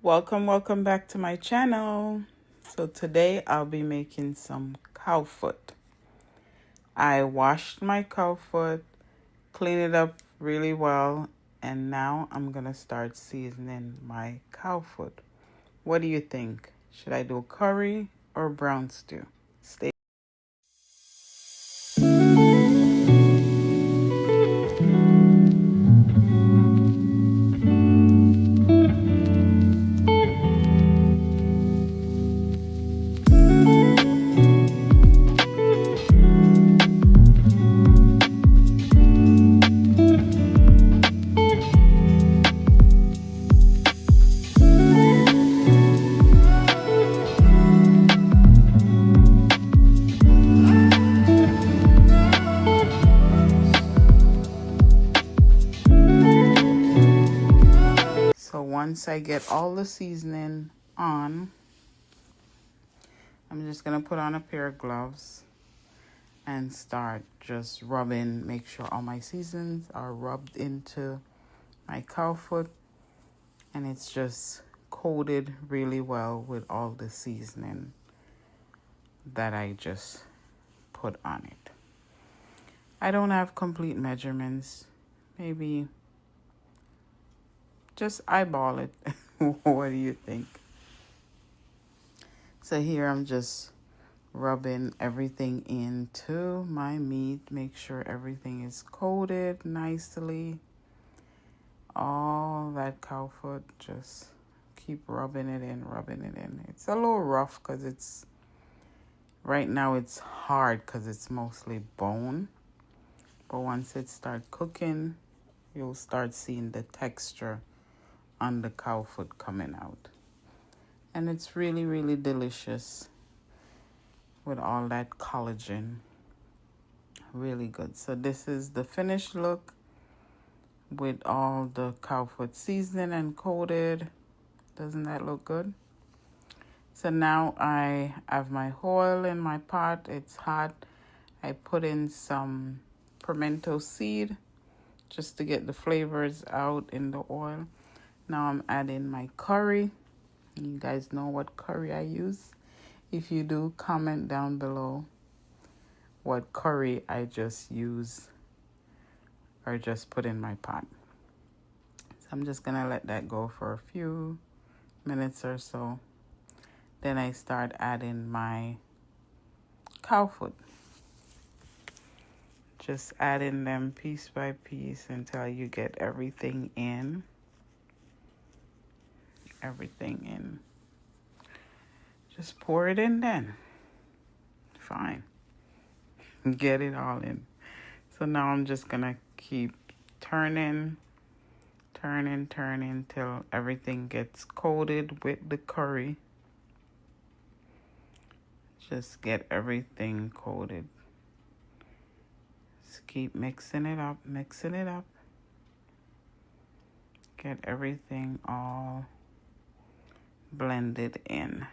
Welcome back to my channel. So today I'll be making some cow foot. I washed my cow foot, cleaned it up really well, and now I'm gonna start seasoning my cow foot. What do you think? Should I do curry or brown stew? Stay. So once I get all the seasoning on, I'm just gonna put on a pair of gloves and start just rubbing, make sure all my seasons are rubbed into my cow foot and it's just coated really well with all the seasoning that I just put on it. I don't have complete measurements. Maybe just eyeball it. What do you think? So here I'm just rubbing everything into my meat. Make sure everything is coated nicely. All that cow foot, just keep rubbing it in. It's a little rough because it's, right now it's hard because it's mostly bone. But once it starts cooking, you'll start seeing the texture on the cow foot coming out. And it's really, really delicious with all that collagen. Really good. So this is the finished look with all the cow foot seasoning and coated. Doesn't that look good? So now I have my oil in my pot. It's hot. I put in some pimento seed just to get the flavors out in the oil. Now I'm adding my curry. You guys know what curry I use. If you do, comment down below what curry I just use or just put in my pot. So I'm just gonna let that go for a few minutes or so. Then I start adding my cow foot. Just adding them piece by piece until you get everything in. Just pour it in then. Fine. Get it all in. So now I'm just gonna keep turning till everything gets coated with the curry. Just get everything coated. Just keep mixing it up. Get everything all blended in.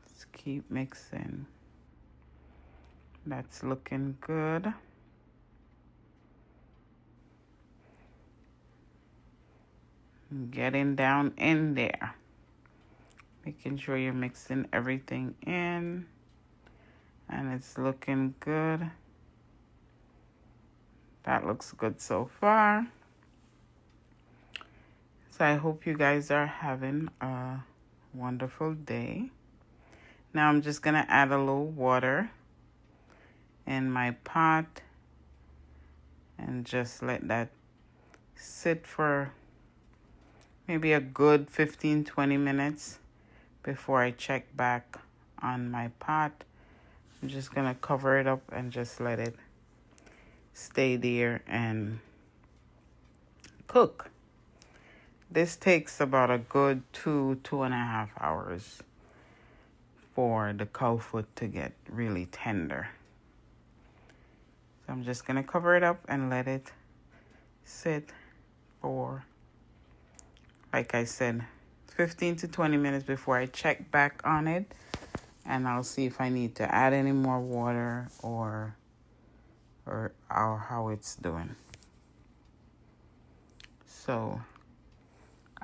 Just keep mixing. That's looking good. Getting down in there. Making sure you're mixing everything in. And it's looking good. That looks good so far. So I hope you guys are having a wonderful day. Now I'm just gonna add a little water in my pot and just let that sit for maybe a good 15-20 minutes before I check back on my pot. I'm just gonna cover it up and just let it stay there and cook. This takes about a good 2.5 hours for the cow foot to get really tender. So I'm just gonna cover it up and let it sit for, like I said, 15 to 20 minutes before I check back on it, and I'll see if I need to add any more water or how it's doing. So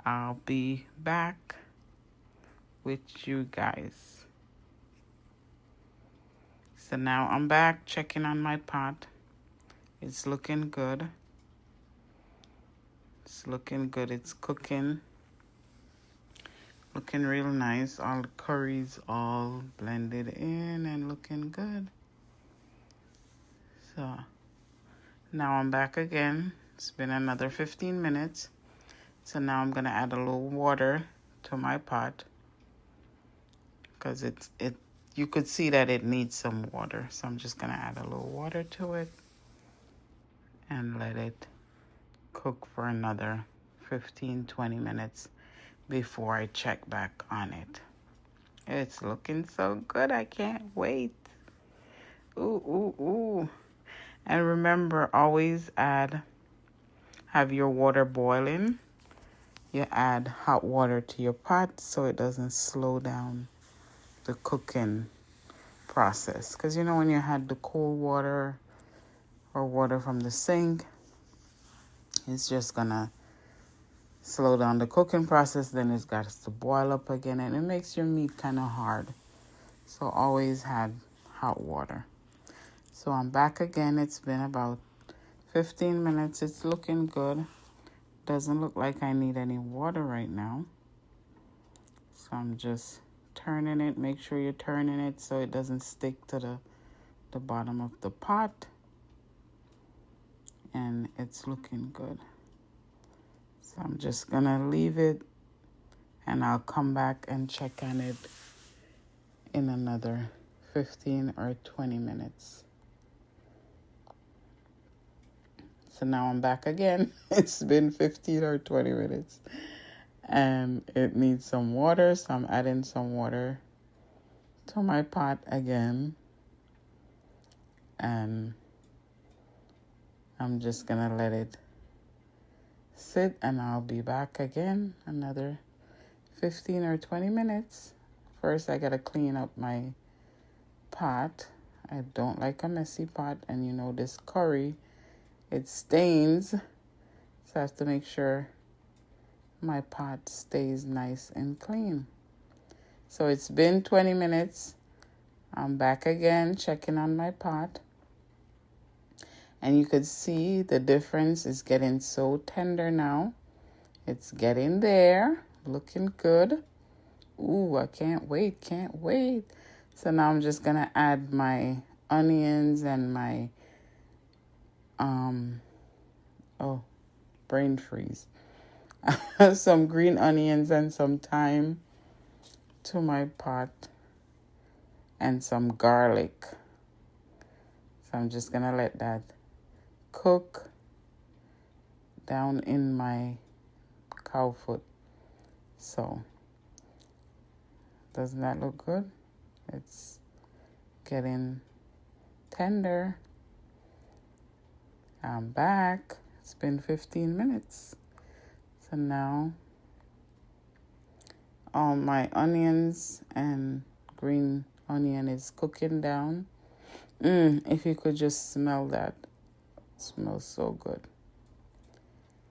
I'll be back with you guys. So now I'm back checking on my pot. It's looking good. It's looking good. It's cooking. Looking real nice. All the curries all blended in and looking good. So now I'm back again. It's been another 15 minutes. So now I'm going to add a little water to my pot. Because you could see that it needs some water. So I'm just going to add a little water to it. And let it cook for another 15-20 minutes before I check back on it. It's looking so good. I can't wait. Ooh, ooh, ooh. And remember, always have your water boiling. You add hot water to your pot so it doesn't slow down the cooking process. Because you know when you had the cold water or water from the sink, it's just gonna slow down the cooking process. Then it's got to boil up again, and it makes your meat kind of hard. So always had hot water. So I'm back again. It's been about 15 minutes. It's looking good. Doesn't look like I need any water right now. So I'm just turning it. Make sure you're turning it so it doesn't stick to the bottom of the pot. And it's looking good. So I'm just going to leave it, and I'll come back and check on it in another 15 or 20 minutes. So now I'm back again. It's been 15 or 20 minutes. And it needs some water, so I'm adding some water to my pot again. And I'm just going to let it sit, and I'll be back again another 15 or 20 minutes. First, I got to clean up my pot. I don't like a messy pot, and you know this curry, it stains. So I have to make sure my pot stays nice and clean. So it's been 20 minutes. I'm back again checking on my pot. And you could see the difference is getting so tender now. It's getting there. Looking good. Ooh, I can't wait. So now I'm just going to add my onions and my, brain freeze. Some green onions and some thyme to my pot. And some garlic. So I'm just going to let that cook down in my cowfoot. So, doesn't that look good? It's getting tender. I'm back. It's been 15 minutes. So now all my onions and green onion is cooking down. If you could just smell that. It smells so good.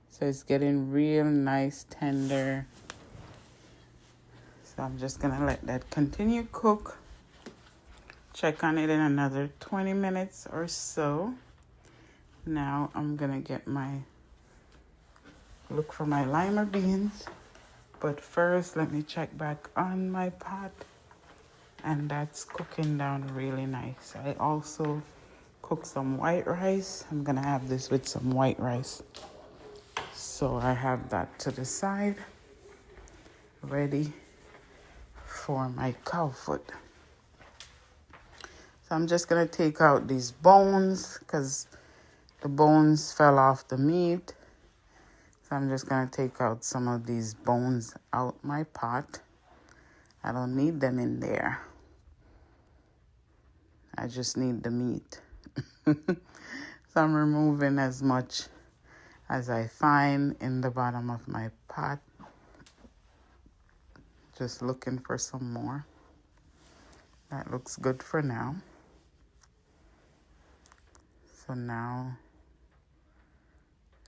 So it's getting real nice, tender. So I'm just going to let that continue cook. Check on it in another 20 minutes or so. Now I'm going to look for my lima beans. But first, let me check back on my pot. And that's cooking down really nice. I also cooked some white rice. I'm going to have this with some white rice. So I have that to the side, ready for my cowfoot. So I'm just going to take out these bones because the bones fell off the meat. So I'm just going to take out some of these bones out my pot. I don't need them in there. I just need the meat. So I'm removing as much as I find in the bottom of my pot. Just looking for some more. That looks good for now. So now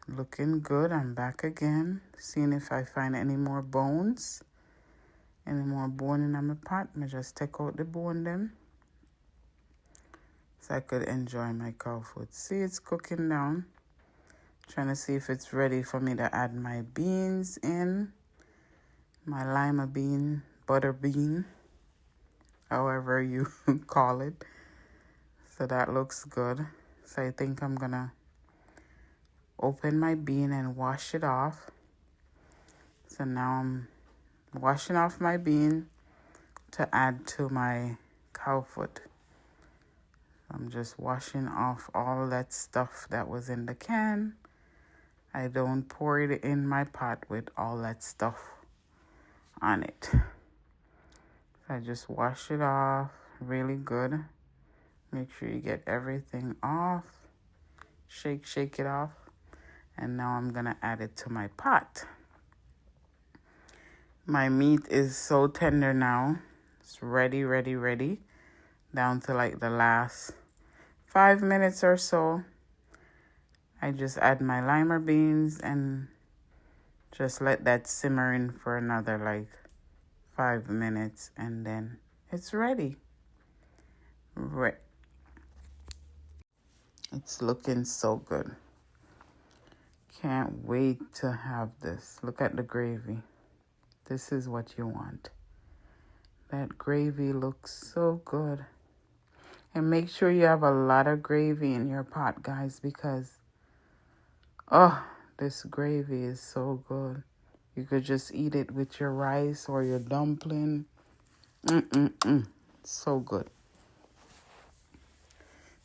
Looking good. I'm back again, seeing if I find any more bones. Any more bone in my pot. I just take out the bone them, so I could enjoy my cow food. See, it's cooking down. Trying to see if it's ready for me to add my beans in. My lima bean, butter bean, however you call it. So that looks good. So I think I'm gonna open my bean and wash it off. So now I'm washing off my bean to add to my cow foot. I'm just washing off all that stuff that was in the can. I don't pour it in my pot with all that stuff on it. I just wash it off really good. Make sure you get everything off. Shake it off. And now I'm gonna add it to my pot. My meat is so tender now. It's ready. Down to like the last 5 minutes or so. I just add my lima beans and just let that simmer in for another like 5 minutes, and then it's ready. It's looking so good. Can't wait to have this. Look at the gravy. This is what you want. That gravy looks so good. And make sure you have a lot of gravy in your pot, guys, because this gravy is so good. You could just eat it with your rice or your dumpling. So good.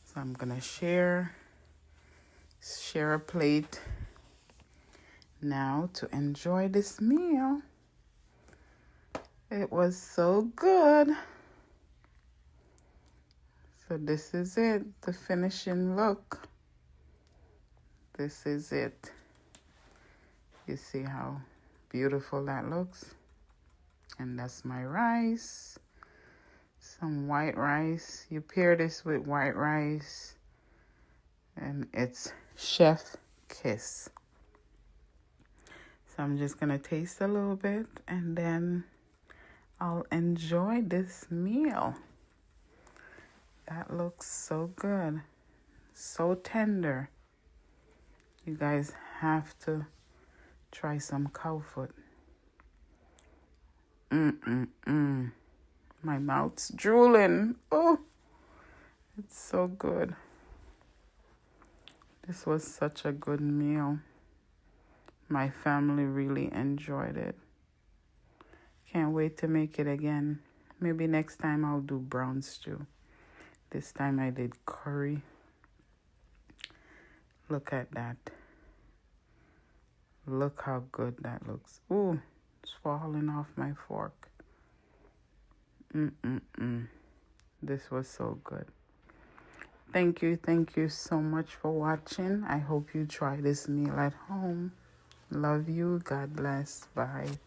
So I'm gonna share a plate now to enjoy this meal. It was so good. So this is it, the finishing look. This is it. You see how beautiful that looks? And that's my rice. Some white rice. You pair this with white rice, and it's chef kiss. So I'm just gonna taste a little bit, and then I'll enjoy this meal. That looks so good. So tender. You guys have to try some cow foot. My mouth's drooling. Oh, it's so good. This was such a good meal. My family really enjoyed it. Can't wait to make it again. Maybe next time I'll do brown stew. This time I did curry. Look at that. Look how good that looks. Ooh, it's falling off my fork. This was so good. Thank you so much for watching. I hope you try this meal at home. Love you. God bless. Bye.